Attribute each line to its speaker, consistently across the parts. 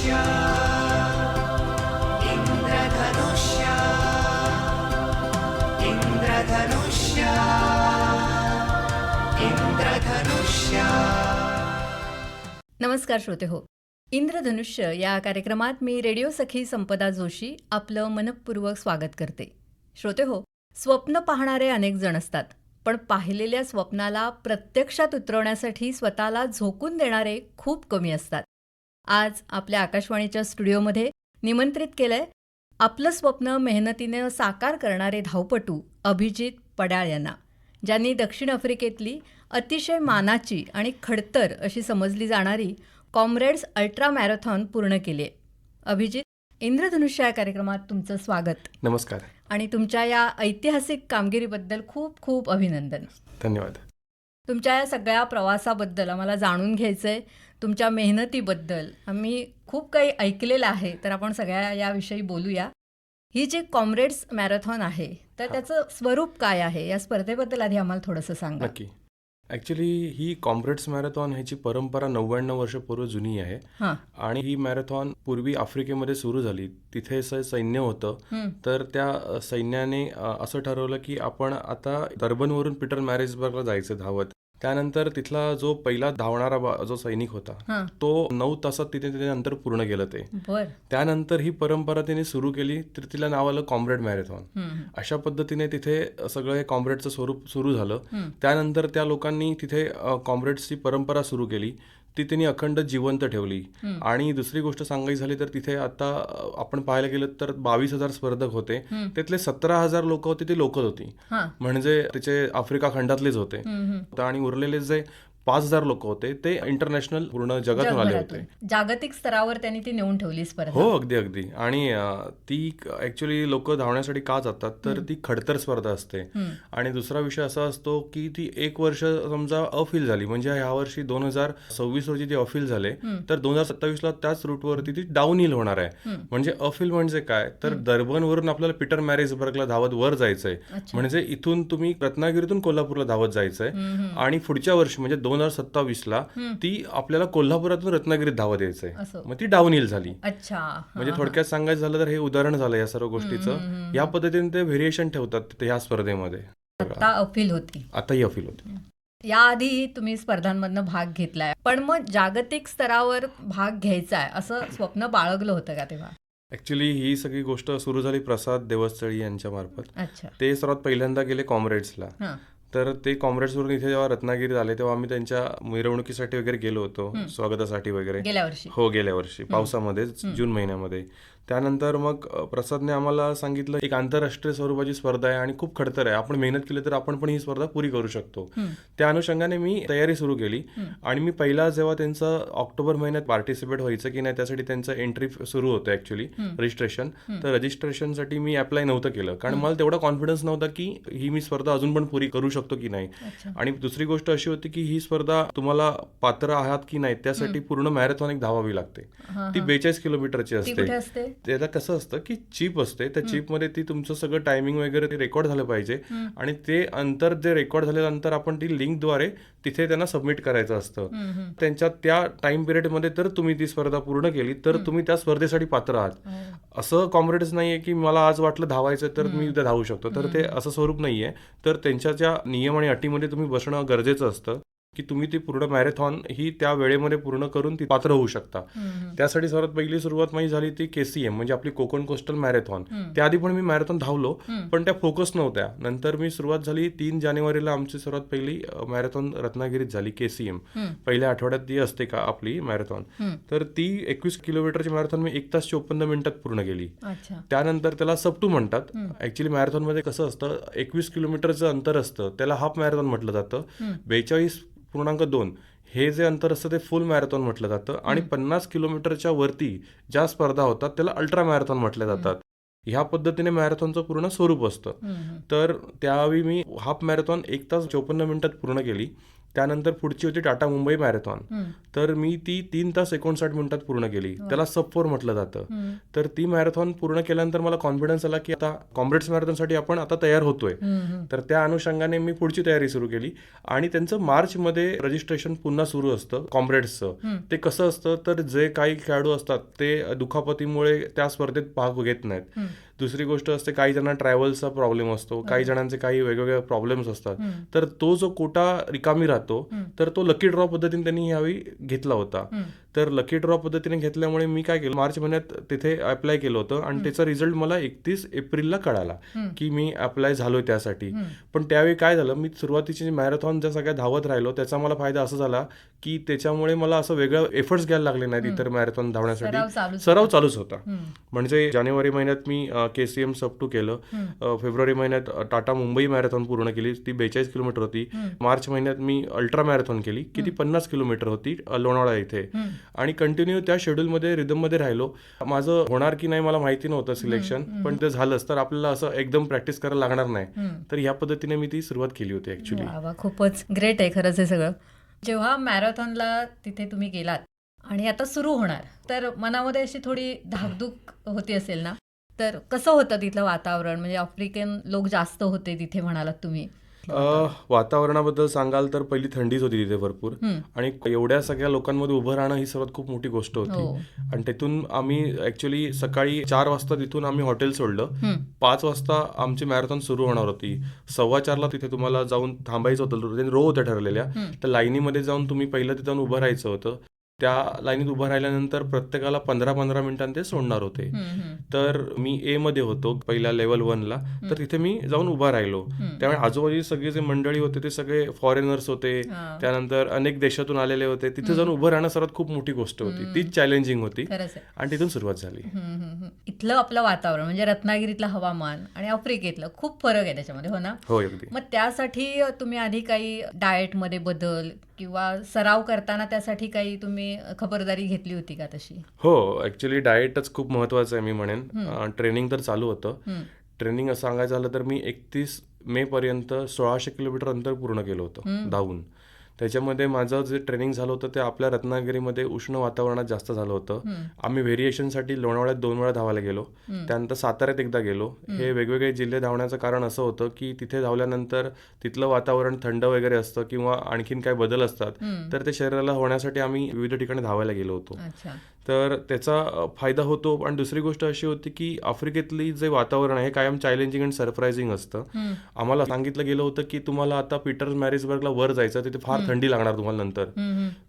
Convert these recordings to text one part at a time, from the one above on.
Speaker 1: इंद्रधनुष्य इंद्रधनुष्य इंद्रधनुष्य इंद्रधनुष्य.
Speaker 2: नमस्कार श्रोते हो. इंद्रधनुष्य या कार्यक्रमात मी रेडिओ सखी संपदा जोशी आपलं मनःपूर्वक स्वागत करते. श्रोते हो, स्वप्न पाहणारे अनेक जण असतात, पण पाहिलेल्या स्वप्नाला प्रत्यक्षात उतरवण्यासाठी स्वतःला झोकून देणारे खूप कमी असतात. आज आपल्या आकाशवाणीच्या स्टुडिओमध्ये निमंत्रित केलंय आपलं स्वप्न मेहनतीने साकार करणारे धावपटू अभिजित पडाळ यांना, ज्यांनी दक्षिण आफ्रिकेतली अतिशय मानाची आणि खडतर अशी समजली जाणारी कॉम्रेड्स अल्ट्रा मॅरेथॉन पूर्ण केली आहे. अभिजित, इंद्रधनुष्य या कार्यक्रमात तुमचं स्वागत.
Speaker 3: नमस्कार
Speaker 2: आणि तुमच्या या ऐतिहासिक कामगिरीबद्दल खूप खूप अभिनंदन.
Speaker 3: धन्यवाद.
Speaker 2: तुमच्या या सगळ्या प्रवासाबद्दल आम्हाला जाणून घ्यायचं आहे, तुमच्या मेहनतीबद्दल. आम्ही खूप काही ऐकलेलं आहे, तर आपण सगळ्या याविषयी बोलूया. ही जी कॉम्रेड्स मॅरेथॉन आहे, तर त्याचं स्वरूप काय आहे, या स्पर्धेबद्दल आधी आम्हाला थोडंसं सांगा.
Speaker 3: नक्की. ॲक्च्युली ही कॉम्रेड्स मॅरेथॉन ह्याची परंपरा 99 वर्षपूर्व जुनी आहे.
Speaker 2: हां.
Speaker 3: आणि ही मॅरेथॉन पूर्वी आफ्रिकेमध्ये सुरू झाली. तिथे सैन्य होतं, तर त्या सैन्याने असं ठरवलं की आपण आता डर्बनवरून पीटर मॅरिट्सबर्गला जायचं धावत. त्यानंतर तिथला जो पहिला धावणारा जो सैनिक होता, तो 9 तासात तिथे अंतर पूर्ण केलं ते. त्यानंतर ही परंपरा तिने सुरू केली, तर तिला नाव आलं कॉम्रेड मॅरेथॉन. अशा पद्धतीने तिथे सगळं हे कॉम्रेडचं स्वरूप सुरू झालं. त्यानंतर त्या लोकांनी तिथे कॉम्रेड्सची परंपरा सुरू केली, ती त्यांनी अखंड जिवंत ठेवली. आणि दुसरी गोष्ट सांगायची झाली तर तिथे आता आपण पाहायला गेलं तर 22,000 स्पर्धक होते. त्यातले 17,000 लोक होते ते लोकल होती, म्हणजे त्याचे आफ्रिका खंडातलेच होते. आणि उरलेले जे 5,000 लोक होते ते इंटरनॅशनल पूर्ण जगातून आले होते.
Speaker 2: जागतिक स्तरावर त्यांनी ती नेऊन ठेवली स्पर्धा.
Speaker 3: हो, अगदी. आणि ती ऍक्च्युली लोक धावण्यासाठी का जातात, तर ती खडतर स्पर्धा असते. आणि दुसरा विषय असा असतो की ती एक वर्ष समजा अफील झाली, म्हणजे ह्या वर्षी 2026 रोजी ती अफील झाले, तर 2027ला त्याच रूटवरती ती डाऊन हिल होणार आहे. म्हणजे अफील म्हणजे काय, तर डर्बनवरून आपल्याला पीटर मॅरिट्सबर्गला धावत वर जायचंय. म्हणजे इथून तुम्ही रत्नागिरीतून कोल्हापूरला धावत जायचंय. आणि पुढच्या वर्षी म्हणजे 2027ला ती आपल्याला कोल्हापुरातून रत्नागिरीत धावत यायचंय. मग ती डाऊन हिल झाली. म्हणजे थोडक्यात सांगायचं झालं तर हे उदाहरण झालं या सर्व गोष्टीचं. या पद्धतीने ते व्हेरिएशन ठेवतात ह्या स्पर्धेमध्ये.
Speaker 2: आता अफील होती.
Speaker 3: आताही अफील होती.
Speaker 2: याआधी तुम्ही स्पर्धांमधनं भाग घेतलाय, पण मग जागतिक स्तरावर भाग घ्यायचा आहे असं स्वप्न बाळगलं होतं का तेव्हा?
Speaker 3: ऍक्च्युली ही सगळी गोष्ट सुरू झाली प्रसाद देवस्थळी यांच्या मार्फत. ते सर्वात पहिल्यांदा गेले कॉम्रेड्सला. तर ते कॉम्रेड्सवरून इथे जेव्हा रत्नागिरीत आले तेव्हा आम्ही त्यांच्या मिरवणुकीसाठी वगैरे गेलो होतो, स्वागतासाठी वगैरे. गेल्या वर्षी पावसामध्ये जून महिन्यामध्ये. त्यानंतर मग प्रसादने आम्हाला सांगितलं एक आंतरराष्ट्रीय स्वरूपाची स्पर्धा आहे आणि खूप खडतर आहे, आपण मेहनत केली तर आपण पण ही स्पर्धा पुरी करू शकतो. त्या अनुषंगाने मी तयारी सुरू केली. आणि मी पहिला जेव्हा त्यांचं ऑक्टोबर महिन्यात पार्टिसिपेट व्हायचं की नाही त्यासाठी त्यांचं एंट्री सुरू होतं ऍक्च्युली रजिस्ट्रेशन. तर रजिस्ट्रेशनसाठी मी अप्लाय नव्हतं केलं, कारण मला तेवढा कॉन्फिडन्स नव्हता की ही मी स्पर्धा अजून पण पुरी करू शकतो की नाही. आणि दुसरी गोष्ट अशी होती की ही स्पर्धा तुम्हाला पात्र आहात की नाही त्यासाठी पूर्ण मॅरेथॉन एक धावावी लागते. ती 42 किलोमीटरची असते. त्याला कसं असतं की चिप असते, त्या चिपमध्ये ती तुमचं सगळं टायमिंग वगैरे ते रेकॉर्ड झालं पाहिजे. आणि ते अंतर जे रेकॉर्ड झालेलं अंतर आपण ती लिंकद्वारे तिथे त्यांना सबमिट करायचं असतं. त्यांच्या त्या टाइम पिरियडमध्ये तर तुम्ही ती स्पर्धा पूर्ण केली तर तुम्ही त्या स्पर्धेसाठी पात्र आहात. असं कॉम्रेड्स नाहीये की मला आज वाटलं धावायचं तर मी उद्या धावू शकतो, तर ते असं स्वरूप नाहीये. तर त्यांच्या ज्या नियम आणि अटीमध्ये तुम्ही बसणं गरजेचं असतं की तुम्ही ती पूर्ण मॅरेथॉन ही त्या वेळेमध्ये पूर्ण करून ती पात्र होऊ शकता. त्यासाठी सर्वात पहिली सुरुवात माझी झाली ती KCM म्हणजे आपली कोकण कोस्टल मॅरेथॉन. त्याआधी पण मी मॅरेथॉन धावलो, पण त्या फोकस नव्हत्या. नंतर मी सुरुवात झाली 3 जानेवारीला आमची सर्वात पहिली मॅरेथॉन रत्नागिरीत झाली KCM. पहिल्या आठवड्यात ती असते का आपली मॅरेथॉन. तर ती 21 किलोमीटरची मॅरेथॉन मी 1 तास 54 मिनिटात पूर्ण केली. त्यानंतर त्याला सब-2 म्हणतात. ऍक्च्युली मॅरेथॉनमध्ये कसं असतं, 21 किलोमीटरचं अंतर असतं त्याला हाफ मॅरेथॉन म्हटलं जातं. 42.2 हे जे अंतर असतं ते फुल मॅरेथॉन म्हटलं जातं. आणि 50 किलोमीटरच्या वरती ज्या स्पर्धा होतात त्याला अल्ट्रा मॅरेथॉन म्हटल्या जातात. ह्या पद्धतीने मॅरेथॉनचं पूर्ण स्वरूप असतं. तर त्यावेळी मी हाफ मॅरेथॉन 1 तास 54 मिनिटात पूर्ण केली. त्यानंतर पुढची होती टाटा मुंबई मॅरेथॉन. तर मी ती 3 तास 59 मिनिटात पूर्ण केली. त्याला सब-4 म्हटलं जातं. तर ती मॅरेथॉन पूर्ण केल्यानंतर मला कॉन्फिडन्स आला की आता कॉम्रेड्स मॅरेथॉनसाठी आपण आता तयार होतोय. तर त्या अनुषंगाने मी पुढची तयारी सुरू केली आणि त्यांचं मार्चमध्ये रजिस्ट्रेशन पुन्हा सुरू असतं कॉम्रेड्सचं. ते कसं असतं तर जे काही खेळाडू असतात ते दुखापतीमुळे त्या स्पर्धेत भाग घेत नाहीत. दुसरी गोष्ट असते काही जणांना ट्रॅव्हल्सचा प्रॉब्लेम असतो, काही जणांचे काही वेगवेगळे प्रॉब्लेम्स असतात. तर तो जो कोटा रिकामी राहतो तर तो लकी ड्रॉ पद्धतीने त्यांनी यावेळी घेतला होता. तर लकी ड्रॉ पद्धतीने घेतल्यामुळे मी काय केलं, मार्च महिन्यात तिथे अप्लाय केलं होतं आणि त्याचा रिझल्ट मला 31 एप्रिलला कळाला की मी अप्लाय झालोय त्यासाठी. पण त्यावेळी काय झालं, मी सुरुवातीची मॅरेथॉन ज्या सगळ्या धावत राहिलो त्याचा मला फायदा असा झाला की त्याच्यामुळे मला असं वेगळं एफर्ट्स घ्यायला लागले नाहीत इतर मॅरेथॉन धावण्यासाठी. सराव चालूच होता. म्हणजे जानेवारी महिन्यात मी KCM सब-2 केलं, फेब्रुवारी महिन्यात टाटा मुंबई मॅरेथॉन पूर्ण केली, ती 42 किलोमीटर होती. मार्च महिन्यात मी अल्ट्रा मॅरेथॉन केली की ती 50 किलोमीटर होती लोणावळा इथे. आणि कंटिन्यू त्या शेड्यूलमध्ये रिदममध्ये राहिलो. माझं होणार की नाही मला माहिती नव्हतं सिलेक्शन, पण ते झालंच. तर आपल्याला असं एकदम प्रॅक्टिस करायला लागणार नाही. तर ह्या पद्धतीने मी ती सुरुवात केली होती ऍक्च्युली.
Speaker 2: खूपच ग्रेट आहे खरंच हे सगळं. जेव्हा मॅरेथॉनला तिथे तुम्ही गेलात आणि आता सुरू होणार तर मनामध्ये अशी थोडी धाकधूक होती असेल ना, तर कसं होतं तिथलं वातावरण? म्हणजे आफ्रिकन लोक जास्त होते तिथे म्हणालात तुम्ही.
Speaker 3: वातावरणाबद्दल सांगाल तर पहिली थंडीच होती तिथे भरपूर आणि एवढ्या सगळ्या लोकांमध्ये उभं राहणं ही सर्वात खूप मोठी गोष्ट होती. आणि तिथून आम्ही ऍक्च्युली सकाळी 4 वाजता तिथून आम्ही हॉटेल सोडलं. 5 वाजता आमची मॅरेथॉन सुरू होणार होती. 4:15 तिथे तुम्हाला जाऊन थांबायचं होतं. रो होत्या ठरलेल्या, तर लाईनीमध्ये जाऊन तुम्ही पहिलं तिथून उभं राहायचं होतं. त्या लाईनीत उभं राहिल्यानंतर प्रत्येकाला 15-15 मिनिटांनी ते सोडणार होते. तर मी ए मध्ये होतो पहिल्या लेवल 1ला, तर तिथे मी जाऊन उभा राहिलो. त्यामुळे आजूबाजूची सगळे जे मंडळी होते ते सगळे फॉरेनर्स होते, त्यानंतर अनेक देशातून आलेले होते. तिथे जाऊन उभं राहणं सर्वात खूप मोठी गोष्ट होती. तीच चॅलेंजिंग होती आणि तिथून सुरुवात झाली.
Speaker 2: इथलं आपलं वातावरण म्हणजे रत्नागिरीतलं हवामान आणि आफ्रिकेतलं खूप फरक आहे त्याच्यामध्ये, हो ना?
Speaker 3: हो, अगदी.
Speaker 2: मग त्यासाठी तुम्ही आधी काही डाएटमध्ये बदल किंवा सराव करताना त्यासाठी काही तुम्ही खबरदारी घेतली होती का तशी?
Speaker 3: हो, ऍक्च्युली डाएटच खूप महत्वाचं आहे मी म्हणेन. ट्रेनिंग तर चालू होतं. ट्रेनिंग असं सांगायचं झालं तर मी 31 मे पर्यंत 1600 किलोमीटर अंतर पूर्ण केलं होतं धावून. त्याच्यामध्ये माझं जे ट्रेनिंग झालं होतं ते आपल्या रत्नागिरीमध्ये उष्ण वातावरणात जास्त झालं होतं. आम्ही व्हेरिएशनसाठी लोणावळ्यात 2 वेळा धावायला गेलो, त्यानंतर साताऱ्यात एकदा गेलो. हे वेगवेगळे जिल्हे धावण्याचं कारण असं होतं की तिथे धावल्यानंतर तिथलं वातावरण थंड वगैरे असतं किंवा आणखीन काही बदल असतात, तर ते शरीराला होण्यासाठी आम्ही विविध ठिकाणी धावायला गेलो होतो. तर त्याचा फायदा होतो. आणि दुसरी गोष्ट अशी होती की आफ्रिकेतली जे वातावरण आहे कायम चॅलेंजिंग आणि सरप्रायझिंग असतं. आम्हाला सांगितलं गेलं होतं की तुम्हाला आता पीटर्समॅरिट्झबर्गला वर जायचं, तिथे फार थंडी लागणार तुम्हाला नंतर.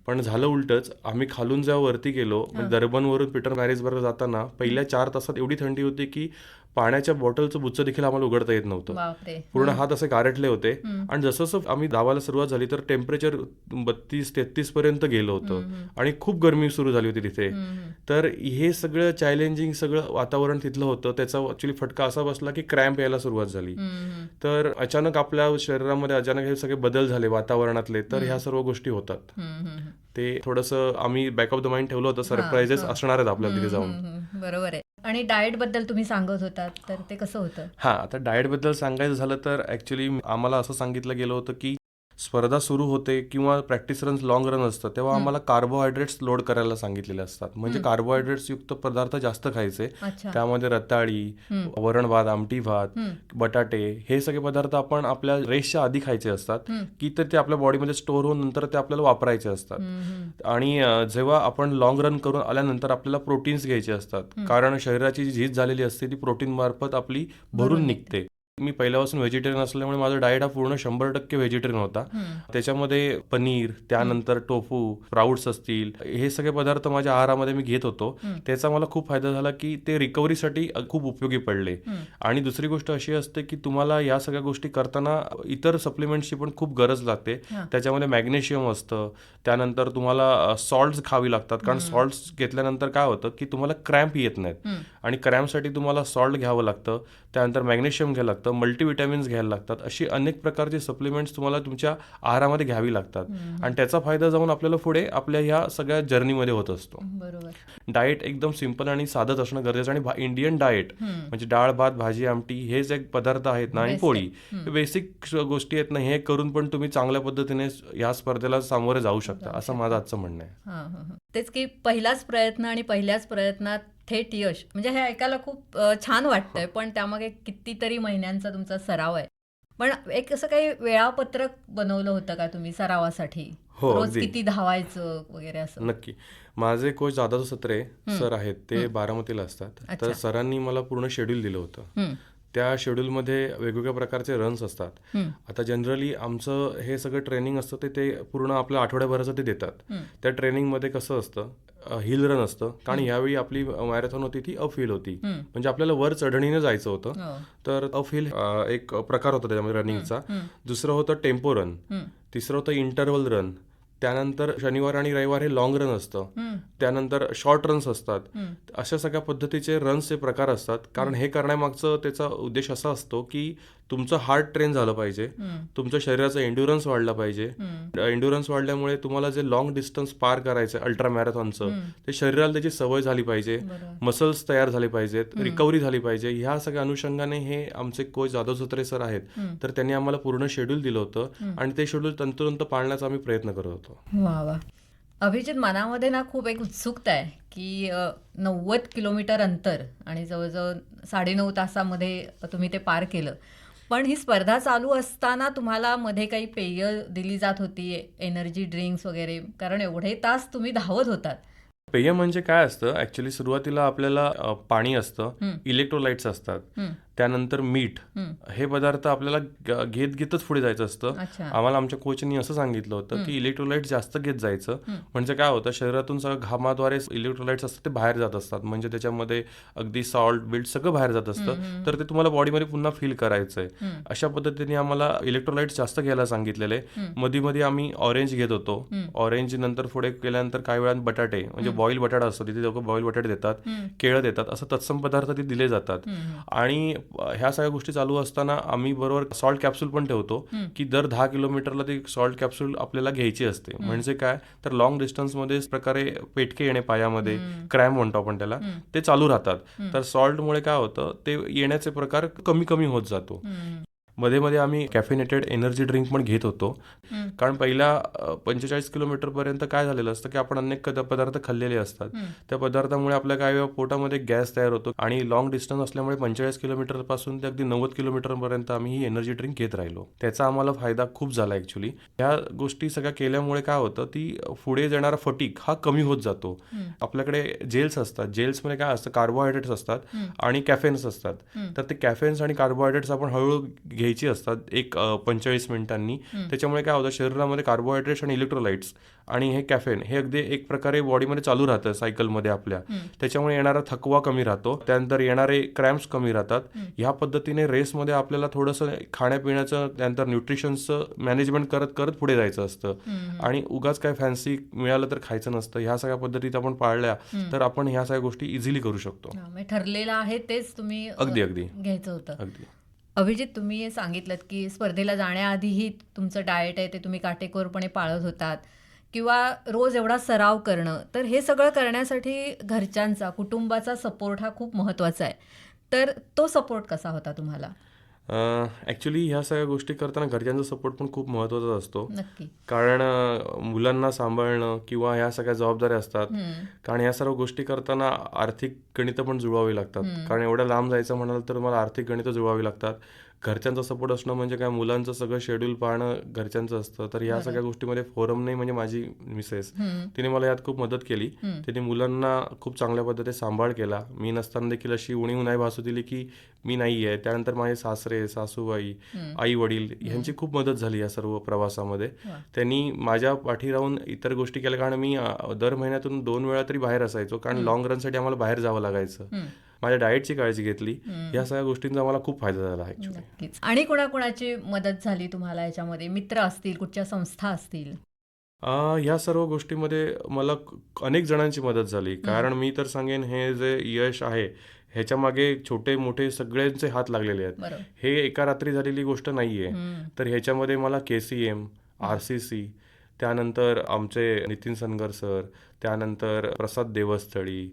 Speaker 3: पण झालं उलटच. आम्ही खालून जेव्हा वरती गेलो, म्हणजे दर्बनवरून पीटर्समॅरिट्झबर्ग जाताना पहिल्या 4 तासात एवढी थंडी होती की पाण्याच्या बॉटलचं बुच्चं देखील आम्हाला उघडता येत नव्हतं. पूर्ण हात असे गारटले होते. आणि जसं जसं आम्ही धावायला सुरुवात झाली तर टेम्परेचर 32-33 पर्यंत गेलं होतं आणि खूप गरमी सुरू झाली होती तिथे. तर हे सगळं चॅलेंजिंग सगळं वातावरण तिथलं होतं. त्याचा ऍक्च्युली फटका असा बसला की क्रॅम्प यायला सुरुवात झाली. तर अचानक आपल्या शरीरामध्ये अचानक हे सगळे बदल झाले वातावरणातले, तर ह्या सर्व गोष्टी होतात. ते थोडंसं आम्ही बॅक ऑफ द माइंड ठेवलं होतं, सरप्राइजेस असणार आहेत आपल्याला तिथे जाऊन.
Speaker 2: बरोबर आहे. आणि डाएट बद्दल तुम्ही सांगत होतात, तर ते कसं होतं?
Speaker 3: आता डाएट बद्दल सांगायचं झालं तर ऍक्च्युली आम्हाला असं सांगितलं गेलं होतं की स्पर्धा सुरू होते किंवा प्रॅक्टिस रन्स लॉंग रन असतं तेव्हा आम्हाला कार्बोहायड्रेट्स लोड करायला सांगितलेले असतात. म्हणजे कार्बोहायड्रेट्स युक्त पदार्थ जास्त खायचे. त्यामध्ये रताळी, वरण भात, आमटी भात, बटाटे हे सगळे पदार्थ आपण आपल्या रेसच्या आधी खायचे असतात की तर ते आपल्या बॉडीमध्ये स्टोअर होऊन नंतर ते आपल्याला वापरायचे असतात. आणि जेव्हा आपण लॉंग रन करून आल्यानंतर आपल्याला प्रोटीन्स घ्यायचे असतात, कारण शरीराची जी झीज झालेली असते ती प्रोटीन मार्फत आपली भरून निघते. मी पहिल्यापासून व्हेजिटेरियन असल्यामुळे माझा डाएट हा पूर्ण 100% व्हेजिटेरियन होता. त्याच्यामध्ये पनीर, त्यानंतर टोफू, स्प्राउट्स असतील, हे सगळे पदार्थ माझ्या आहारामध्ये मी घेत होतो. त्याचा मला खूप फायदा झाला की ते रिकव्हरीसाठी खूप उपयोगी पडले. आणि दुसरी गोष्ट अशी असते की तुम्हाला या सगळ्या गोष्टी करताना इतर सप्लिमेंट्सची पण खूप गरज लागते. त्याच्यामध्ये मॅग्नेशियम असतं, त्यानंतर तुम्हाला सॉल्ट्स खावी लागतात, कारण सॉल्ट्स घेतल्यानंतर काय होतं की तुम्हाला क्रॅम्प येत नाहीत आणि क्रॅम्पसाठी तुम्हाला सॉल्ट घ्यावं लागतं, त्यानंतर मॅग्नेशियम घ्यावं लागतं. लागतं, मल्टीव्हिटॅमिन्स घ्यायला लागतात, अशी अनेक प्रकारची सप्लिमेंट्स तुम्हाला तुमच्या आहारामध्ये घ्यावी लागतात आणि त्याचा फायदा जाऊन आपल्याला पुढे आपल्या ह्या सगळ्या जर्नीमध्ये होत असतो. डाएट एकदम सिंपल आणि साधंच असणं गरजेचं आणि इंडियन डाएट म्हणजे डाळ भात भाजी आमटी हे जे पदार्थ आहेत ना आणि पोळी बेसिक गोष्टी आहेत ना, हे करून पण तुम्ही चांगल्या पद्धतीने या स्पर्धेला सामोरे जाऊ शकता, असं माझं आजचं म्हणणं आहे.
Speaker 2: तेच की पहिलाच प्रयत्न आणि पहिल्याच प्रयत्नात थेट यश, म्हणजे हे ऐकायला खूप छान वाटतंय, पण त्यामागे कितीतरी महिन्यांचा तुमचा सराव आहे. पण एक असं काही वेळापत्रक बनवलं होतं का तुम्ही सरावासाठी?
Speaker 3: हो,
Speaker 2: रोज
Speaker 3: अगदी.
Speaker 2: किती धावायचं वगैरे असं?
Speaker 3: नक्की. माझे कोच जाधव सत्रे सर आहेत, ते बारामतीला असतात. तर सरांनी मला पूर्ण शेड्यूल दिलं होतं. त्या शेड्यूलमध्ये वेगवेगळ्या प्रकारचे रन्स असतात. आता जनरली आमचं हे सगळं ट्रेनिंग असतं ते पूर्ण आपल्या आठवड्याभराचं ते देतात. त्या ट्रेनिंगमध्ये कसं असतं, हिल रन असतं, कारण यावेळी आपली मॅरेथॉन होती ती अप हिल होती, म्हणजे आपल्याला वर चढणीने जायचं होतं. तर अप हिल एक प्रकार होता त्याच्यामध्ये रनिंगचा. दुसरं होतं टेम्पो रन, तिसरं होतं इंटरव्हल रन, त्यानंतर शनिवार आणि रविवार हे लॉंग रन असतं, त्यानंतर शॉर्ट रन्स असतात. अशा सगळ्या पद्धतीचे रन्सचे प्रकार असतात. कारण हे करण्यामागचं त्याचा उद्देश असा असतो की तुमचं हार्ट ट्रेन झालं पाहिजे, तुमच्या शरीराचा एन्ड्युरन्स वाढला पाहिजे. एन्ड्युरन्स वाढल्यामुळे तुम्हाला जे लॉंग डिस्टन्स पार करायचं अल्ट्रा मॅरेथॉनचं, ते शरीराला त्याची सवय झाली पाहिजे, मसल्स तयार झाले पाहिजेत, रिकव्हरी झाली पाहिजे. ह्या सगळ्या अनुषंगाने हे आमचे कोच जाधव सत्रे सर आहेत, तर त्यांनी आम्हाला पूर्ण शेड्यूल दिलं होतं आणि ते शेड्यूल तंतोतंत पाळण्याचा आम्ही प्रयत्न करत होतो.
Speaker 2: वा वा. अभिजित, मनामध्ये ना खूप एक उत्सुकता आहे की 90 किलोमीटर अंतर आणि जवळजवळ 9.5 तासामध्ये तुम्ही ते पार केलं. पण ही स्पर्धा चालू असताना तुम्हाला मध्ये काही पेय दिली जात होती, एनर्जी ड्रिंक्स वगैरे, कारण एवढे तास तुम्ही धावत होतात.
Speaker 3: पेय म्हणजे काय असतं, ऍक्च्युली सुरुवातीला आपल्याला पाणी असतं, इलेक्ट्रोलाइट्स असतात, त्यानंतर मीठ, हे पदार्थ आपल्याला घेत घेतच पुढे जायचं असतं. आम्हाला आमच्या कोचनी असं सांगितलं होतं की इलेक्ट्रोलाइट्स जास्त घेत जायचं, म्हणजे काय होतं, शरीरातून सगळं घामाद्वारे इलेक्ट्रोलाइट्स असतात ते बाहेर जात असतात, म्हणजे त्याच्यामध्ये अगदी सॉल्ट बिल्ट सगळं बाहेर जात असतं, तर ते तुम्हाला बॉडीमध्ये पुन्हा फील करायचंय. अशा पद्धतीने आम्हाला इलेक्ट्रोलाइट्स जास्त घ्यायला सांगितलेले. मध्ये मध्ये आम्ही ऑरेंज घेत होतो, ऑरेंज नंतर पुढे केल्यानंतर काही वेळा बटाटे, म्हणजे बॉईल बटाटा असतो, तिथे लोक बॉईल बटाटे देतात, केळं देतात, असं तत्सम पदार्थ ते दिले जातात. आणि ह्या सगळ्या गोष्टी चालू असताना आम्ही बरोबर सॉल्ट कॅप्सूल पण ठेवतो की दर 10 किलोमीटरला ती सॉल्ट कॅप्सूल आपल्याला घ्यायची असते. म्हणजे काय, तर लॉंग डिस्टन्समध्ये प्रकारे पेटके येणे पायामध्ये, क्रॅम्प म्हणतो आपण त्याला, ते चालू राहतात. तर सॉल्टमुळे काय होतं, ते येण्याचे प्रकार कमी कमी होत जातो. मध्ये मध्ये आम्ही कॅफिनेटेड एनर्जी ड्रिंक पण घेत होतो, कारण पहिल्या 45 किलोमीटरपर्यंत काय झालेलं असतं की आपण अनेक पदार्थ खाल्लेले असतात, त्या पदार्थामुळे आपल्या काही वेळा पोटामध्ये गॅस तयार होतो आणि लॉंग डिस्टन्स असल्यामुळे 45 किलोमीटर पासून ते अगदी 90 किलोमीटरपर्यंत आम्ही ही एनर्जी ड्रिंक घेत राहिलो. त्याचा आम्हाला फायदा खूप झाला ऍक्च्युली. ह्या गोष्टी सगळ्या केल्यामुळे काय होतं, ती पुढे येणारा फटीक हा कमी होत जातो. आपल्याकडे जेल्स असतात, जेल्समध्ये काय असतं, कार्बोहायड्रेट्स असतात आणि कॅफेन्स असतात. तर ते कॅफेन्स आणि कार्बोहायड्रेट्स आपण हळूहळू घ्यायची असतात एक 45 मिनिटांनी. त्याच्यामुळे काय होतं, शरीरामध्ये कार्बोहायड्रेट्स आणि इलेक्ट्रोलाइट्स आणि हे कॅफेन हे अगदी एक प्रकारे बॉडीमध्ये चालू राहतं सायकलमध्ये आपल्या, त्याच्यामुळे येणारा थकवा कमी राहतो, त्यानंतर येणारे क्रॅम्प्स कमी राहतात. ह्या पद्धतीने रेसमध्ये आपल्याला थोडंसं खाण्यापिण्याचं त्यानंतर न्यूट्रिशनचं मॅनेजमेंट करत करत पुढे जायचं असतं आणि उगाच काय फॅन्सी मिळालं तर खायचं नसतं. ह्या सगळ्या पद्धतीत आपण पाळल्या तर आपण ह्या सगळ्या गोष्टी इझिली करू शकतो.
Speaker 2: ठरलेलं आहे तेच तुम्ही
Speaker 3: अगदी अगदी
Speaker 2: घ्यायचं होतं.
Speaker 3: अगदी.
Speaker 2: अभिजित, तुम्ही सांगितलं की स्पर्धेला जाण्याआधीही तुमचं डाएट आहे ते तुम्ही काटेकोरपणे पाळत होतात किंवा रोज एवढा सराव करणं, तर हे सगळं करण्यासाठी घरच्यांचा, कुटुंबाचा सपोर्ट हा खूप महत्त्वाचा आहे. तर तो सपोर्ट कसा होता तुम्हाला?
Speaker 3: ॲक्च्युली ह्या सगळ्या गोष्टी करताना घरच्यांचा सपोर्ट पण खूप महत्त्वाचा असतो.
Speaker 2: नक्की.
Speaker 3: कारण मुलांना सांभाळणं किंवा ह्या सगळ्या जबाबदाऱ्या असतात, कारण ह्या सर्व गोष्टी करताना आर्थिक गणितं पण जुळवावी लागतात. कारण एवढ्या लांब जायचं म्हणाल तर मला आर्थिक गणितं जुळवावी लागतात. घरच्यांचा सपोर्ट असणं म्हणजे काय, मुलांचं सगळं शेड्यूल पाहणं घरच्यांचं असतं. तर ह्या सगळ्या गोष्टीमध्ये फोरम नाही, म्हणजे माझी मिसेस, तिने मला यात खूप मदत केली. तिने मुलांना खूप चांगल्या पद्धतीने सांभाळ केला. मी नसताना देखील अशी उणीव नाही भासू दिली की मी नाही आहे. त्यानंतर माझे सासरे, सासूबाई, आई वडील ह्यांची खूप मदत झाली या सर्व प्रवासामध्ये. त्यांनी माझ्या पाठी राहून इतर गोष्टी केल्या, कारण मी दर महिन्यातून 2 वेळा तरी बाहेर असायचो, कारण लॉंग रनसाठी आम्हाला बाहेर जावं लागायचं. माझ्या डाएटची काळजी घेतली. या सगळ्या गोष्टींचा मला खूप फायदा झाला ऍक्च्युली.
Speaker 2: आणि कोणाकोणाची मदत झाली तुम्हाला याच्यामध्ये? मित्र असतील, कुठच्या संस्था असतील?
Speaker 3: ह्या सर्व गोष्टीमध्ये मला अनेक जणांची मदत झाली. कारण मी तर सांगेन, हे जे यश आहे ह्याच्या मागे छोटे मोठे सगळ्यांचे हात लागलेले आहेत.
Speaker 2: बरोबर.
Speaker 3: हे एका रात्री झालेली गोष्ट नाहीये. तर ह्याच्यामध्ये मला KCM, RCC, त्यानंतर आमचे नितीन सनगर सर, त्यानंतर प्रसाद देवस्थळी,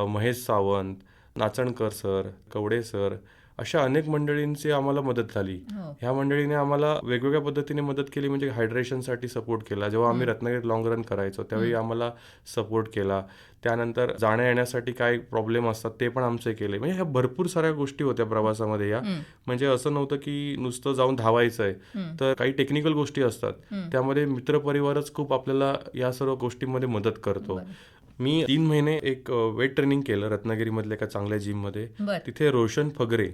Speaker 3: महेश सावंत, नाचणकर सर, कवडे सर, अशा अनेक मंडळींची आम्हाला मदत झाली. ह्या मंडळीने आम्हाला वेगवेगळ्या पद्धतीने मदत केली. म्हणजे हायड्रेशनसाठी सपोर्ट केला. जेव्हा आम्ही रत्नागिरीत लॉंग रन करायचो त्यावेळी आम्हाला सपोर्ट केला. त्यानंतर जाण्या येण्यासाठी काय प्रॉब्लेम असतात ते पण आमचे केले. म्हणजे ह्या भरपूर साऱ्या गोष्टी होत्या प्रवासामध्ये. या म्हणजे असं नव्हतं की नुसतं जाऊन धावायचं आहे, तर काही टेक्निकल गोष्टी असतात. त्यामध्ये मित्रपरिवारच खूप आपल्याला या सर्व गोष्टींमध्ये मदत करतो. मी 3 महिने एक वेट ट्रेनिंग केलं रत्नागिरीमधल्या एका चांगल्या जिममध्ये. तिथे रोशन फगरे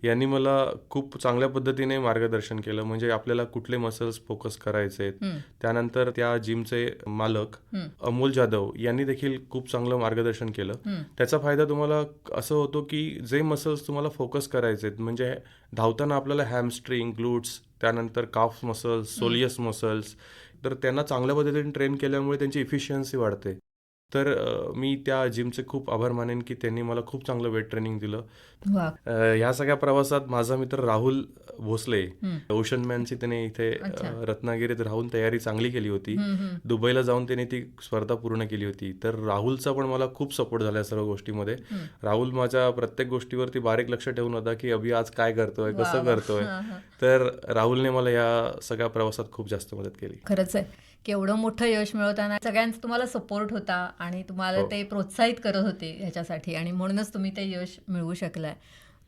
Speaker 3: यांनी मला खूप चांगल्या पद्धतीने मार्गदर्शन केलं. म्हणजे आपल्याला कुठले मसल्स फोकस करायचे. त्यानंतर त्या जिमचे मालक अमोल जाधव यांनी देखील खूप चांगलं मार्गदर्शन केलं. त्याचा फायदा तुम्हाला असं होतो की जे मसल्स तुम्हाला फोकस करायचे, म्हणजे धावताना आपल्याला हॅमस्ट्रिंग, ग्लूट्स, त्यानंतर काफ मसल्स, सोलियस मसल्स, तर त्यांना चांगल्या पद्धतीने ट्रेन केल्यामुळे त्यांची इफिशियन्सी वाढते. तर मी त्या जिमचे खूप आभार मानेन की त्यांनी मला खूप चांगलं वेट ट्रेनिंग दिलं. ह्या सगळ्या प्रवासात माझा मित्र राहुल भोसले, ओशन मॅनची त्याने इथे रत्नागिरीत राहून तयारी चांगली केली होती. दुबईला जाऊन त्याने ती स्पर्धा पूर्ण केली होती. तर राहुलचा पण मला खूप सपोर्ट झाला या सर्व गोष्टीमध्ये. राहुल माझ्या प्रत्येक गोष्टीवरती बारीक लक्ष ठेवून होता की अभि आज काय करतोय, कसं करतोय. तर राहुलने मला या सगळ्या प्रवासात खूप जास्त मदत केली.
Speaker 2: खरंच आहे की एवढं मोठं यश मिळवताना सगळ्यांचा तुम्हाला सपोर्ट होता आणि तुम्हाला ते प्रोत्साहित करत होते ह्याच्यासाठी, आणि म्हणूनच तुम्ही ते यश मिळवू शकलाय.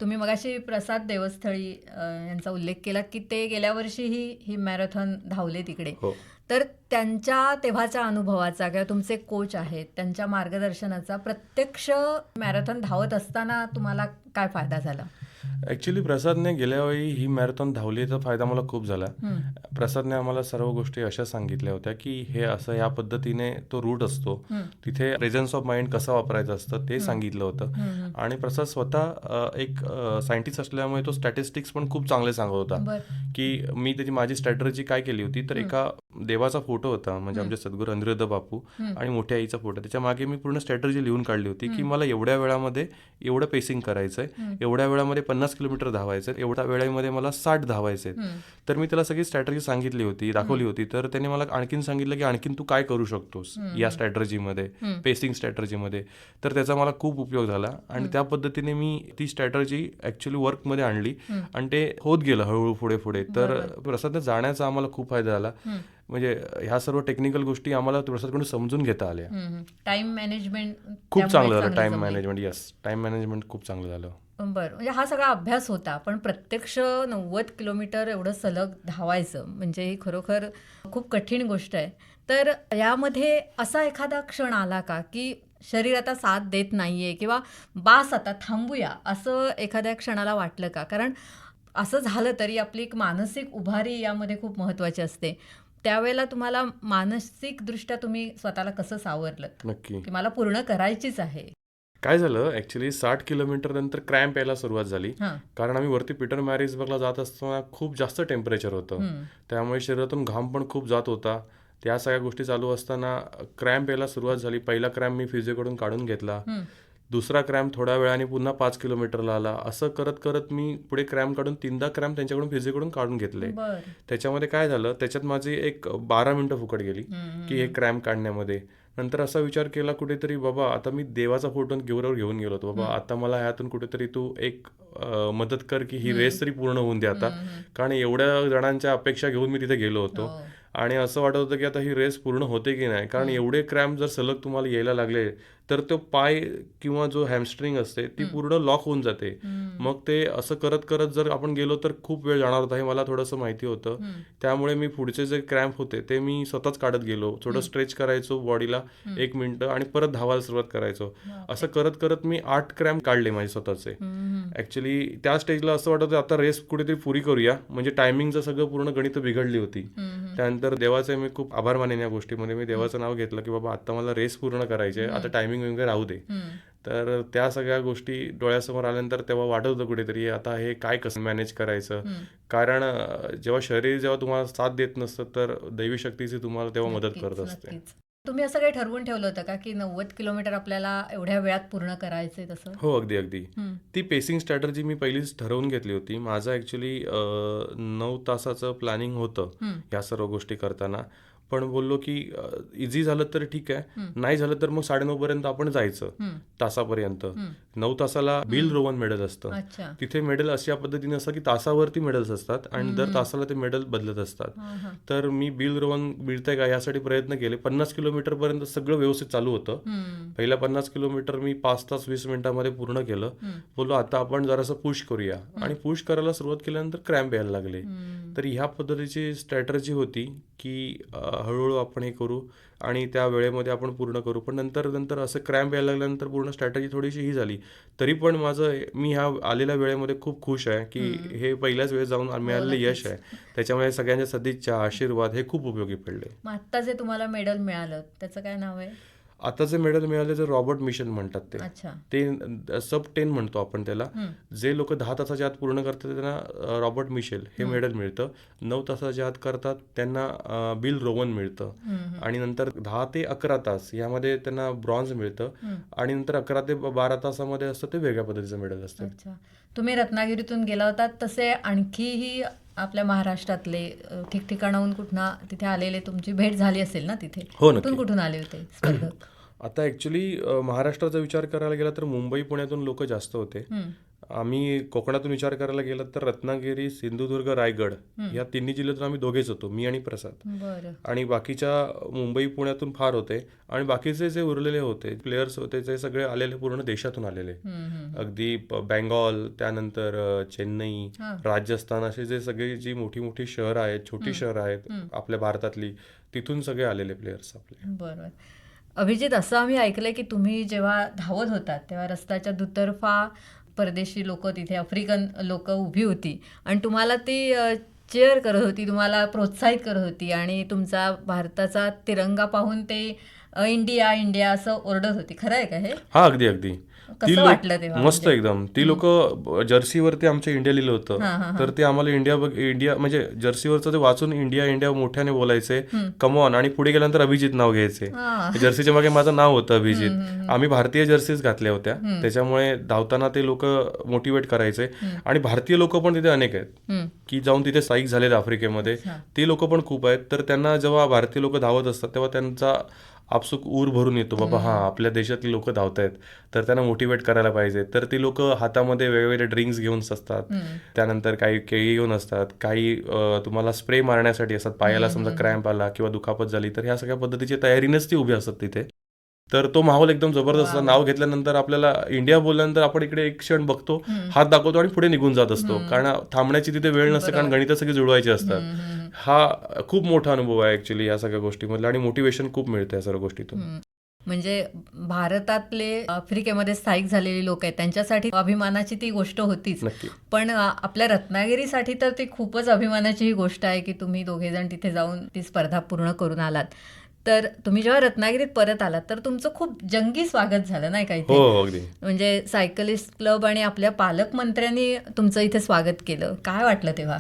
Speaker 2: तुम्ही मगाशी प्रसाद देवस्थळी यांचा उल्लेख केला की ते गेल्या वर्षीही ही मॅरेथॉन धावले तिकडे. तर त्यांच्या तेव्हाच्या अनुभवाचा किंवा तुमचे कोच आहेत त्यांच्या मार्गदर्शनाचा प्रत्यक्ष मॅरेथॉन धावत असताना तुम्हाला काय फायदा झाला?
Speaker 3: ॲक्च्युली प्रसादने गेल्या वेळी ही मॅरेथॉन धावली तर फायदा मला खूप झाला. प्रसादने आम्हाला सर्व गोष्टी अशा सांगितल्या होत्या की हे असं या पद्धतीने तो रूट असतो, तिथे प्रेझन्स ऑफ माइंड कसा वापरायचं असतं ते सांगितलं होतं. आणि प्रसाद स्वतः एक सायंटिस्ट असल्यामुळे तो स्टॅटिस्टिक्स पण खूप चांगले सांगत होता. की मी माझी स्ट्रॅटेजी काय केली होती, तर एका देवाचा फोटो होता, म्हणजे आमचे सद्गुरू अनिरुद्ध बापू आणि मोठ्या आईचा फोटो. त्याच्या मागे मी पूर्ण स्ट्रॅटेजी लिहून काढली होती की मला एवढ्या वेळामध्ये एवढं पेसिंग करायचंय, एवढ्या वेळामध्ये 50 किलोमीटर धावायचं, एवढ्या वेळेमध्ये मला 60 धावायचे. तर मी त्याला सगळी स्ट्रॅटेजी सांगितली होती, दाखवली होती. तर त्याने मला आणखीन सांगितलं की आणखीन तू काय करू शकतोस या स्ट्रॅटेजीमध्ये, पेसिंग स्ट्रॅटेजीमध्ये. तर त्याचा मला खूप उपयोग झाला आणि त्या पद्धतीने मी ती स्ट्रॅटेजी ऍक्च्युली वर्कमध्ये आणली आणि ते होत गेलं हळूहळू पुढे पुढे. तर प्रसाद जाण्याचा आम्हाला खूप फायदा झाला. म्हणजे ह्या सर्व टेक्निकल गोष्टी आम्हाला प्रसादकडून समजून घेता आल्या.
Speaker 2: टाइम मॅनेजमेंट
Speaker 3: खूप चांगलं झालं. Time management, yes, time management खूप चांगलं झालं.
Speaker 2: बरं, म्हणजे हा सगळा अभ्यास होता, पण प्रत्यक्ष 90 किलोमीटर एवढं सलग धावायचं म्हणजे ही खरोखर खूप कठीण गोष्ट आहे. तर यामध्ये असा एखादा क्षण आला का की शरीर आता साथ देत नाहीये किंवा बास आता थांबूया, असं एखाद्या क्षणाला वाटलं का? कारण असं झालं तरी आपली एक मानसिक उभारी यामध्ये खूप महत्त्वाची असते. त्यावेळेला तुम्हाला मानसिकदृष्ट्या तुम्ही स्वतःला कसं सावरलं?
Speaker 3: नक्की,
Speaker 2: की मला पूर्ण करायचीच आहे.
Speaker 3: काय झालं ऍक्च्युली 60 किलोमीटर नंतर क्रॅम्प यायला सुरुवात झाली. कारण आम्ही वरती पीटर मॅरिट्सबर्गला जात असताना खूप जास्त टेम्परेचर होतं, त्यामुळे शरीरातून घाम पण खूप जात होता. त्या सगळ्या गोष्टी चालू असताना क्रॅम्प यायला सुरुवात झाली. पहिला क्रॅम्प मी फिजिओकडून काढून घेतला, दुसरा क्रॅम्प थोड्या वेळाने पुन्हा 5 किलोमीटरला आला. असं करत करत मी पुढे क्रॅम्प काढून 3दा क्रॅम्प त्यांच्याकडून फिजिओकडून काढून घेतले. त्याच्यामध्ये काय झालं, त्याच्यात माझी एक 12 मिनिटं फुकट गेली की हे क्रॅम्प काढण्यामध्ये. नंतर असा विचार केला कुठेतरी, बाबा आता मी देवाचा फोटो घेऊन गेलो होतो, बाबा आता मला ह्यातून कुठेतरी तू एक मदत कर की ही रेस तरी पूर्ण होऊन दे आता. कारण एवढ्या जणांच्या अपेक्षा घेऊन मी तिथे गेलो होतो आणि असं वाटत होतं की आता ही रेस पूर्ण होते की नाही. कारण एवढे क्रॅम्प जर सलग तुम्हाला यायला लागले तर तो पाय किंवा जो हॅमस्ट्रिंग असते ती पूर्ण लॉक होऊन जाते. मग ते असं करत करत जर आपण गेलो तर खूप वेळ जाणार होता, हे मला थोडंसं माहिती होतं. त्यामुळे मी पुढचे जे क्रॅम्प होते ते मी स्वतःच काढत गेलो. थोडं स्ट्रेच करायचो बॉडीला 1 मिनिटं आणि परत धावायला सुरुवात करायचो. असं करत करत मी 8 क्रॅम्प काढले माझे स्वतःचे. ऍक्च्युली त्या स्टेजला असं वाटत आता रेस कुठेतरी पुरी करूया, म्हणजे टायमिंगचं सगळं पूर्ण गणित बिघडली होती. त्यानंतर देवाचे मी खूप आभार मानेन या गोष्टीमध्ये. मी देवाचं नाव घेतलं की बाबा आता मला रेस पूर्ण करायची आहे, आता टायमिंग वगैरे राहू दे. तर त्या सगळ्या गोष्टी डोळ्यासमोर आल्यानंतर तेव्हा वाटत होतं कुठेतरी आता हे काय कसं मॅनेज करायचं. कारण जेव्हा शरीर जेव्हा तुम्हाला साथ देत नसतं तर दैवी शक्तीची तुम्हाला तेव्हा मदत करत असते.
Speaker 2: तुम्ही असं काही ठरवून ठेवलं होतं का की 90 किलोमीटर आपल्याला एवढ्या वेळात पूर्ण करायचंय तसं?
Speaker 3: हो, अगदी अगदी. ती पेसिंग स्ट्रॅटर्जी मी पहिलीच ठरवून घेतली होती. माझं ॲक्च्युली 9 तासाचं प्लॅनिंग होतं ह्या सर्व गोष्टी करताना. पण बोललो की इझी झालं तर ठीक आहे, नाही झालं तर मग 9:30 पर्यंत आपण जायचं तासापर्यंत. 9 तासाला बिल रोवन मेडल असतं. तिथे मेडल अशा पद्धतीने असतं की तासावरती मेडल्स असतात आणि दर तासाला ते मेडल बदलत असतात. तर मी बिल रोवन मिळतंय का यासाठी प्रयत्न केले. 50 किलोमीटर पर्यंत सगळं व्यवस्थित चालू होतं. पहिल्या 50 किलोमीटर मी 5 तास 20 मिनिटांमध्ये पूर्ण केलं. बोललो आता आपण जरासं पुश करूया आणि पुश करायला सुरुवात केल्यानंतर क्रॅम्प यायला लागले. तर ह्या पद्धतीची स्ट्रॅटर्जी होती की हळूहळू आपण हे करू आणि त्या वेळेमध्ये आपण पूर्ण करू. पण नंतर असं क्रॅम्प यायला लागल्यानंतर पूर्ण स्ट्रॅटर्जी थोडीशी ही झाली. तरी पण मी ह्या आलेल्या वेळेमध्ये खूप खुश आहे की हे पहिल्याच वेळेस जाऊन मिळालेलं यश आहे. त्याच्यामुळे सगळ्यांच्या सदिच्छा आशीर्वाद हे खूप उपयोगी पडले.
Speaker 2: आता जे तुम्हाला मेडल मिळालं त्याचं काय नाव आहे?
Speaker 3: आता जे मेडल मिळाले ते रॉबर्ट मिशेल म्हणतात. ते सब 10 म्हणतो आपण त्याला. जे लोक 10 तासाच्या आत पूर्ण करतात त्यांना रॉबर्ट मिशेल हे मेडल मिळतं. 9 तासाच्या आत करतात त्यांना बिल रोवन मिळतं. आणि नंतर 10 ते 11 तास यामध्ये त्यांना ब्रॉन्झ मिळतं. आणि नंतर 11 ते 12 तासामध्ये असतं ते वेगळ्या पद्धतीचं मेडल असतं.
Speaker 2: तुम्ही रत्नागिरीतून गेला होता, तसे आणखीही आपल्या महाराष्ट्रातले ठिकठिकाणाहून कुठना तिथे आलेले तुमची भेट झाली असेल ना तिथे?
Speaker 3: हो,
Speaker 2: कुठून आले होते स्पर्धक?
Speaker 3: आता ॲक्च्युली महाराष्ट्राचा विचार करायला गेला तर मुंबई पुण्यातून लोक जास्त होते. आम्ही कोकणातून विचार करायला गेला तर रत्नागिरी, सिंधुदुर्ग, रायगड या तिन्ही जिल्ह्यातून आम्ही दोघेच होतो, मी आणि प्रसाद. आणि बाकीच्या मुंबई पुण्यातून फार होते. आणि बाकीचे जे उरलेले होते प्लेयर्स होते ते सगळे आलेले पूर्ण देशातून आलेले. अगदी बेंगॉल, त्यानंतर चेन्नई, राजस्थान असे जे सगळे जी मोठी मोठी शहरं आहेत, छोटी शहरं आहेत आपल्या भारतातली, तिथून सगळे आलेले प्लेयर्स आपले.
Speaker 2: बरोबर. अभिजित, असं आम्ही ऐकलंय की तुम्ही जेव्हा धावत होतात तेव्हा रस्त्याच्या दुतर्फा परदेशी लोक, तिथे आफ्रिकन लोक उभी होती आणि तुम्हाला ती चेअर करत होती, तुम्हाला प्रोत्साहित करत होती आणि तुमचा भारताचा तिरंगा पाहून ते इंडिया इंडिया असं ओरडत होती. खरं आहे का हे?
Speaker 3: हा, अगदी अगदी.
Speaker 2: कसं वाटलं तेव्हा?
Speaker 3: मस्त एकदम. ती लोक जर्सीवरती आमच्या इंडिया लिहिलं होतं, तर ते आम्हाला इंडिया म्हणजे जर्सीवरचं ते वाचून इंडिया इंडिया मोठ्याने बोलायचे, कमॉन, आणि पुढे गेल्यानंतर अभिजित नाव घ्यायचे. जर्सीच्या मागे माझं नाव होतं अभिजित. आम्ही भारतीय जर्सीज घातल्या होत्या, त्याच्यामुळे धावताना ते लोक मोटिवेट करायचे. आणि भारतीय लोक पण तिथे अनेक आहेत की जाऊन तिथे स्थायिक झालेले आफ्रिकेमध्ये, ते लोक पण खूप आहेत. तर त्यांना जेव्हा भारतीय लोक धावत असतात तेव्हा त्यांचा आपसुक ऊर भरून येतो, बाबा हा आपल्या देशातली लोक धावतायत तर त्यांना मोटिवेट करायला पाहिजे. तर ती लोक हातामध्ये वेगवेगळे ड्रिंक्स घेऊन असतात, त्यानंतर काही केळी घेऊन असतात, काही तुम्हाला स्प्रे मारण्यासाठी असतात, पायाला समजा क्रॅम्प आला किंवा दुखापत झाली तर ह्या सगळ्या पद्धतीची तयारीनेच ती उभी असतात तिथे. तर तो माहोल एकदम जबरदस्त असतो. नाव घेतल्यानंतर आपल्याला इंडिया बोलल्यानंतर आपण इकडे एक क्षण बघतो, हात दाखवतो आणि पुढे निघून जात असतो, कारण थांबण्याची तिथे वेळ नसते, कारण गणितं सगळी जुळवायची असतात. हा खूप मोठा अनुभव आहे ऍक्च्युली या सगळ्या गोष्टीमधला, आणि मोटिवेशन खूप मिळतं या सर्व गोष्टीतून.
Speaker 2: म्हणजे भारतातले आफ्रिकेमध्ये स्थायिक झालेली लोक आहेत त्यांच्यासाठी अभिमानाची ती गोष्ट होतीच, पण आपल्या रत्नागिरीसाठी तर ती खूपच अभिमानाची ही गोष्ट आहे की तुम्ही दोघेजण तिथे जाऊन ती स्पर्धा पूर्ण करून आलात. तर तुम्ही जेव्हा रत्नागिरीत परत आलात तर तुमचं खूप जंगी स्वागत झालं नाही का इथे?
Speaker 3: हो, अगदी.
Speaker 2: म्हणजे सायकलिस्ट क्लब आणि आपल्या पालकमंत्र्यांनी तुमचं इथे स्वागत केलं. काय वाटलं तेव्हा?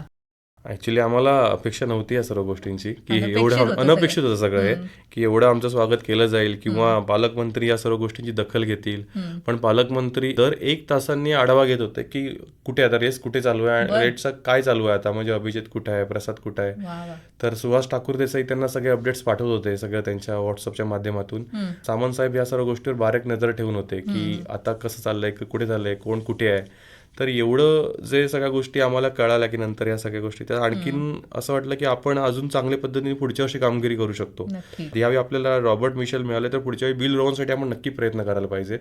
Speaker 3: ऍक्च्युली आम्हाला अपेक्षा नव्हती या सर्व गोष्टींची, की एवढं अनपेक्षित होतं सगळं हे, की एवढं आमचं स्वागत केलं जाईल किंवा पालकमंत्री या सर्व गोष्टींची दखल घेतील. पण पालकमंत्री दर 1 तासांनी आढावा घेत होते की कुठे आता रेस कुठे चालू आहे, रेटचा काय चालू आहे आता, म्हणजे अभिजित कुठे आहे, प्रसाद कुठे आहे. तर सुहास ठाकूर देसाई त्यांना सगळे अपडेट्स पाठवत होते, सगळं त्यांच्या व्हॉट्सअपच्या माध्यमातून. सामंत साहेब या सर्व गोष्टीवर बारीक नजर ठेवून होते की आता कसं चाललंय, कुठे चाललंय, कोण कुठे आहे. तर एवढं जे सगळ्या गोष्टी आम्हाला कळाल्या की नंतर या सगळ्या गोष्टी, तर आणखीन असं वाटलं की आपण अजून चांगल्या पद्धतीने पुढच्या वर्षी कामगिरी करू शकतो. यावेळी आपल्याला रॉबर्ट मिशेल मिळाले तर पुढच्या वेळी बिल रोवनसाठी आपण नक्की प्रयत्न करायला पाहिजे,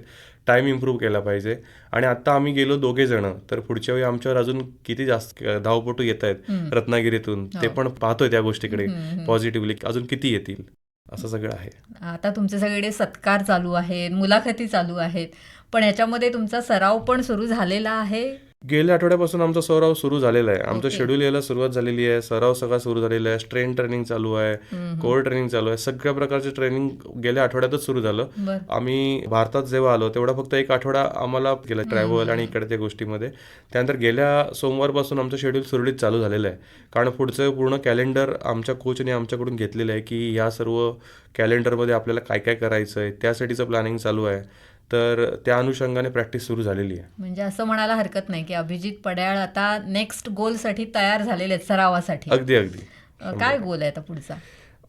Speaker 3: टाइम इम्प्रूव्ह केला पाहिजे. आणि आता आम्ही गेलो 2 जण, तर पुढच्या वेळी आमच्यावर अजून किती जास्त धावपटू येत आहेत रत्नागिरीतून ते पण पाहतोय त्या गोष्टीकडे पॉझिटिव्हली, अजून किती येतील, असं सगळं आहे.
Speaker 2: आता तुमचे सगळे सत्कार चालू आहेत, मुलाखती चालू आहेत, पण ह्याच्यामध्ये तुमचा सराव पण सुरू झालेला आहे.
Speaker 3: गेल्या आठवड्यापासून आमचा सराव सुरू झालेला आहे. आमचं
Speaker 2: ओके.
Speaker 3: शेड्यूल यायला सुरुवात झालेली आहे. सराव सगळा सुरू झालेला आहे. स्ट्रेन ट्रेनिंग चालू आहे, कोर ट्रेनिंग चालू आहे. सगळ्या प्रकारचे ट्रेनिंग गेल्या आठवड्यातच सुरू झालं.
Speaker 2: बर
Speaker 3: आम्ही भारतात जेव्हा आलो तेवढा फक्त एक आठवडा आम्हाला गेला ट्रॅव्हल आणि इकडे त्या गोष्टीमध्ये. त्यानंतर गेल्या सोमवारपासून आमचं शेड्यूल सुरळीत चालू झालेलं आहे. कारण पुढचं पूर्ण कॅलेंडर आमच्या कोचने आमच्याकडून घेतलेलं आहे की या सर्व कॅलेंडरमध्ये आपल्याला काय काय करायचं आहे त्यासाठीचं प्लॅनिंग चालू आहे. तर त्या अनुषंगाने प्रॅक्टिस सुरू झालेली आहे.
Speaker 2: म्हणजे असं म्हणायला हरकत नाही की अभिजित पड्याळ आता नेक्स्ट गोलसाठी तयार झालेले आहेत सरावासाठी.
Speaker 3: अगदी अगदी.
Speaker 2: काय गोल आहे आता पुढचा?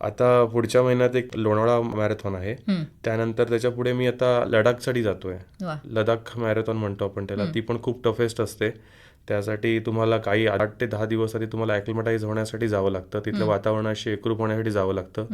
Speaker 3: आता पुढच्या महिन्यात एक लोणावळा मॅरेथॉन आहे. त्यानंतर त्याच्या पुढे मी आता लडाखसाठी जातोय.
Speaker 2: वा
Speaker 3: लडाख मॅरेथॉन म्हणतो आपण त्याला. ती पण खूप टफेस्ट असते. त्यासाठी तुम्हाला काही 8 ते 10 दिवस आधी तुम्हाला ॲक्लिमटाईज होण्यासाठी जावं लागतं. तिथल्या वातावरणाशी एकरूप होण्यासाठी जावं लागतं.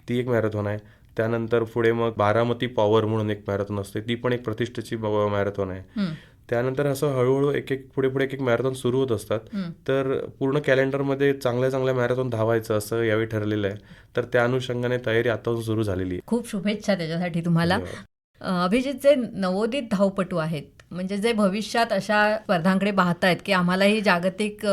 Speaker 3: ती एक मॅरेथॉन आहे. त्यानंतर पुढे मग बारामती पॉवर म्हणून एक मॅरेथॉन असते. ती पण एक प्रतिष्ठेची मॅरेथॉन आहे. त्यानंतर असं हळूहळू एक एक पुढे एक मॅरेथॉन सुरू होत असतात. तर पूर्ण कॅलेंडरमध्ये चांगल्या चांगल्या मॅरेथॉन धावायचं असं यावेळी ठरलेलं आहे. तर त्या अनुषंगाने तयारी आतापासून सुरू झालेली आहे.
Speaker 2: खूप शुभेच्छा त्याच्यासाठी तुम्हाला. अभिजित, जे नवोदित धावपटू आहेत म्हणजे जे भविष्यात अशा स्पर्धांकडे पाहतायत की आम्हालाही जागतिक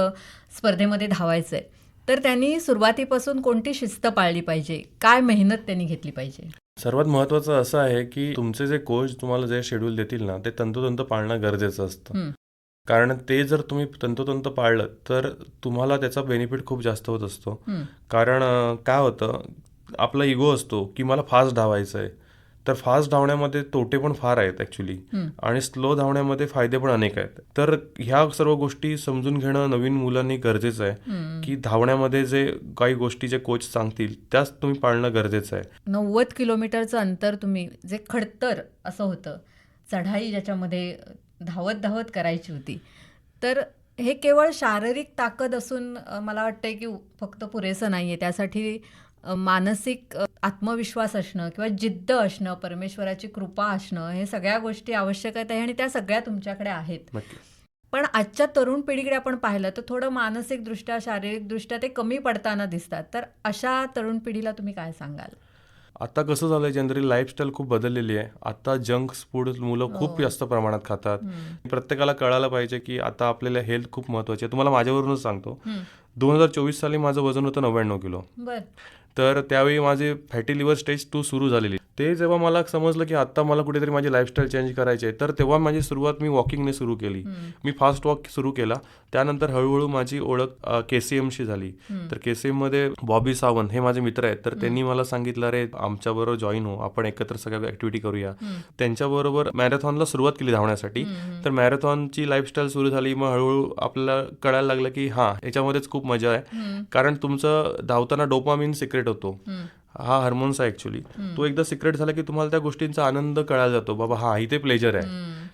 Speaker 2: स्पर्धेमध्ये धावायचं आहे, तर त्यांनी सुरुवातीपासून कोणती शिस्त पाळली पाहिजे, काय मेहनत त्यांनी घेतली पाहिजे?
Speaker 3: सर्वात महत्त्वाचं असं आहे की तुमचे जे कोच तुम्हाला जे शेड्यूल देतील ना ते तंतोतंत पाळणं गरजेचं असतं. कारण ते जर तुम्ही तंतोतंत पाळलं तर तुम्हाला त्याचा बेनिफिट खूप जास्त होत असतो. कारण काय होतं, आपला इगो असतो की मला फास्ट धावायचं आहे. तर फास्ट धावण्यामध्ये तोटे पण फार आहेत ॲक्च्युली आणि स्लो धावण्यामध्ये फायदे पण अनेक आहेत. तर ह्या सर्व गोष्टी समजून घेणं नवीन मुलांनी गरजेचं आहे की धावण्यामध्ये जे काही गोष्टी जे कोच सांगतील त्याच तुम्ही पाळणं गरजेचं आहे.
Speaker 2: 90 किलोमीटरचं अंतर तुम्ही जे खडतर असं होतं, चढाई ज्याच्यामध्ये धावत धावत करायची होती, तर हे केवळ शारीरिक ताकद असून मला वाटतंय की फक्त पुरेसं नाही आहे. त्यासाठी मानसिक आत्मविश्वास असणं किंवा जिद्द असणं, परमेश्वराची कृपा असणं, हे सगळ्या गोष्टी आवश्यक आहेत आणि त्या सगळ्या तुमच्याकडे आहेत. पण आजच्या तरुण पिढीकडे आपण पाहिलं तर थोडं मानसिकदृष्ट्या, शारीरिकदृष्ट्या ते कमी पडताना दिसतात. तर अशा तरुण पिढीला तुम्ही काय सांगाल?
Speaker 3: आता कसं झालंय, जनरली लाईफस्टाईल खूप बदललेली आहे. आता जंक फूड मुलं खूप जास्त प्रमाणात खातात. प्रत्येकाला कळायला पाहिजे की आता आपल्याला हेल्थ खूप महत्वाची आहे. तुम्हाला माझ्यावरूनच सांगतो, 2024 साली माझं वजन होतं 99 किलो. तर त्यावेळी माझी फॅटी लिव्हर स्टेज 2 सुरू झालेली. ते जेव्हा मला समजलं की आता मला कुठेतरी माझी लाईफस्टाईल चेंज करायची आहे, तर तेव्हा माझी सुरुवात मी वॉकिंगने सुरू केली. मी फास्ट वॉक सुरू केला. त्यानंतर हळूहळू माझी ओळख KCMशी झाली. तर KCMमध्ये बॉबी सावंत हे माझे मित्र आहेत. तर त्यांनी मला सांगितलं, अरे आमच्याबरोबर जॉईन हो, आपण एकत्र सगळ्या ॲक्टिव्हिटी करूया. त्यांच्याबरोबर मॅरेथॉनला सुरुवात केली धावण्यासाठी. तर मॅरेथॉनची लाईफस्टाईल सुरू झाली. मग हळूहळू आपल्याला कळायला लागलं की हां, याच्यामध्येच खूप मजा आहे. कारण तुमचं धावताना डोपामिन सिक्रेट होतो. हा हार्मोन्स आहे ॲक्च्युली. तो एकदा सिक्रेट झाला की तुम्हाला त्या गोष्टींचा आनंद कळायला जातो. बाबा हा इथे प्लेजर आहे.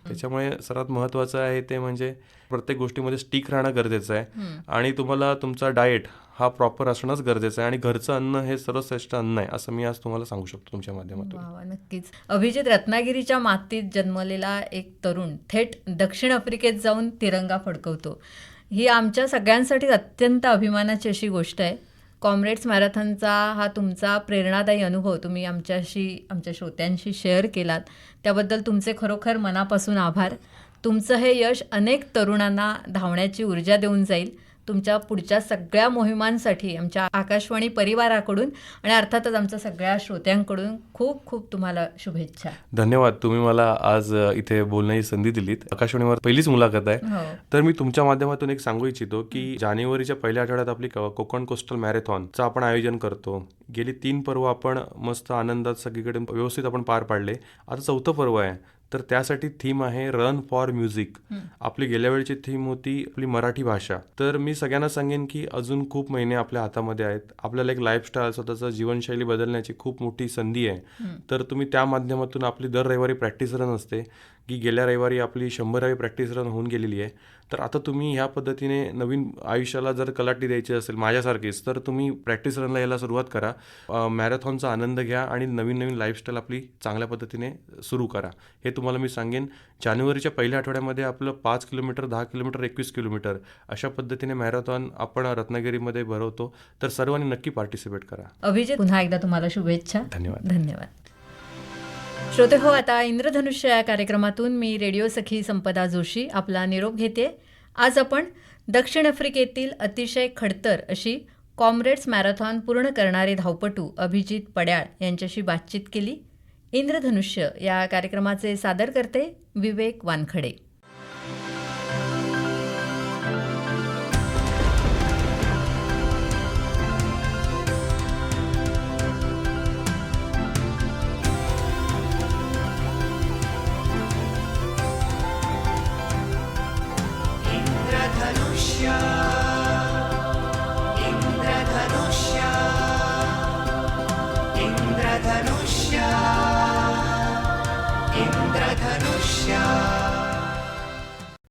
Speaker 3: त्याच्यामुळे सर्वात महत्त्वाचं आहे ते म्हणजे प्रत्येक गोष्टीमध्ये स्टिक राहणं गरजेचं आहे. आणि तुम्हाला तुमचा डाएट हा प्रॉपर असणंच गरजेचं आहे. आणि घरचं अन्न हे सर्वश्रेष्ठ अन्न आहे असं मी आज तुम्हाला सांगू शकतो तुमच्या माध्यमातून.
Speaker 2: नक्कीच. अभिजित, रत्नागिरीच्या मातीत जन्मलेला एक तरुण थेट दक्षिण आफ्रिकेत जाऊन तिरंगा फडकवतो. ही आमच्या सगळ्यांसाठी अत्यंत अभिमानाची अशी गोष्ट आहे. कॉम्रेड्स मॅरेथॉनचा हा तुमचा प्रेरणादायी अनुभव तुम्ही आमच्या श्रोत्यांशी शेअर केलात, त्याबद्दल तुमचे खरोखर मनापासून आभार. तुमचं हे यश अनेक तरुणांना धावण्याची ऊर्जा देऊन जाईल. तुमच्या पुढच्या सगळ्या मोहिमांसाठी आमच्या आकाशवाणी परिवाराकडून आणि अर्थातच आमच्या सगळ्या श्रोत्यांकडून खूप खूप तुम्हाला शुभेच्छा.
Speaker 3: धन्यवाद. तुम्ही मला आज इथे बोलण्याची संधी दिलीत. आकाशवाणीवर पहिलीच मुलाखत आहे. तर मी तुमच्या माध्यमातून एक सांगू इच्छितो की जानेवारीच्या पहिल्या आठवड्यात आपली कोकण कोस्टल मॅरेथॉनचं आपण आयोजन करतो. गेली 3 पर्व आपण मस्त आनंदात सगळीकडे व्यवस्थित आपण पार पाडले. आता 4थं पर्व आहे. तर त्यासाठी थीम आहे रन फॉर म्युझिक. आपली गेल्या वेळची थीम होती आपली मराठी भाषा. तर मी सगळ्यांना सांगेन की अजून खूप महिने आपल्या हातामध्ये आहेत. आपल्याला एक लाईफस्टाईल, स्वतःचं जीवनशैली बदलण्याची खूप मोठी संधी आहे. तर तुम्ही त्या माध्यमातून आपली दर रविवारी प्रॅक्टिस रन असते की गेल्या रविवारी आपली 100वी प्रॅक्टिस रन होऊन गेलेली आहे. तर आता तुम्ही ह्या पद्धतीने नवीन आयुष्याला जर कलाटी द्यायची असेल माझ्यासारखीच, तर तुम्ही प्रॅक्टिस रनला यायला सुरुवात करा. मॅरेथॉनचा आनंद घ्या आणि नवीन नवीन लाईफस्टाईल आपली चांगल्या पद्धतीने सुरू करा. हे तुम्हाला मी सांगेन. जानेवारीच्या पहिल्या आठवड्यामध्ये आपलं 5 किलोमीटर, 10 किलोमीटर, 21 किलोमीटर अशा पद्धतीने मॅरेथॉन आपण रत्नागिरीमध्ये भरवतो. तर सर्वांनी नक्की पार्टिसिपेट करा.
Speaker 2: अभिजित, पुन्हा एकदा तुम्हाला शुभेच्छा.
Speaker 3: धन्यवाद.
Speaker 2: श्रोते हो, आता इंद्रधनुष्य या कार्यक्रमातून मी रेडिओ सखी संपदा जोशी आपला निरोप घेते. आज आपण दक्षिण आफ्रिकेतील अतिशय खडतर अशी कॉम्रेड्स मॅरेथॉन पूर्ण करणारे धावपटू अभिजित पड्याळ यांच्याशी बातचीत केली. इंद्रधनुष्य या कार्यक्रमाचे सादर करते विवेक वानखडे.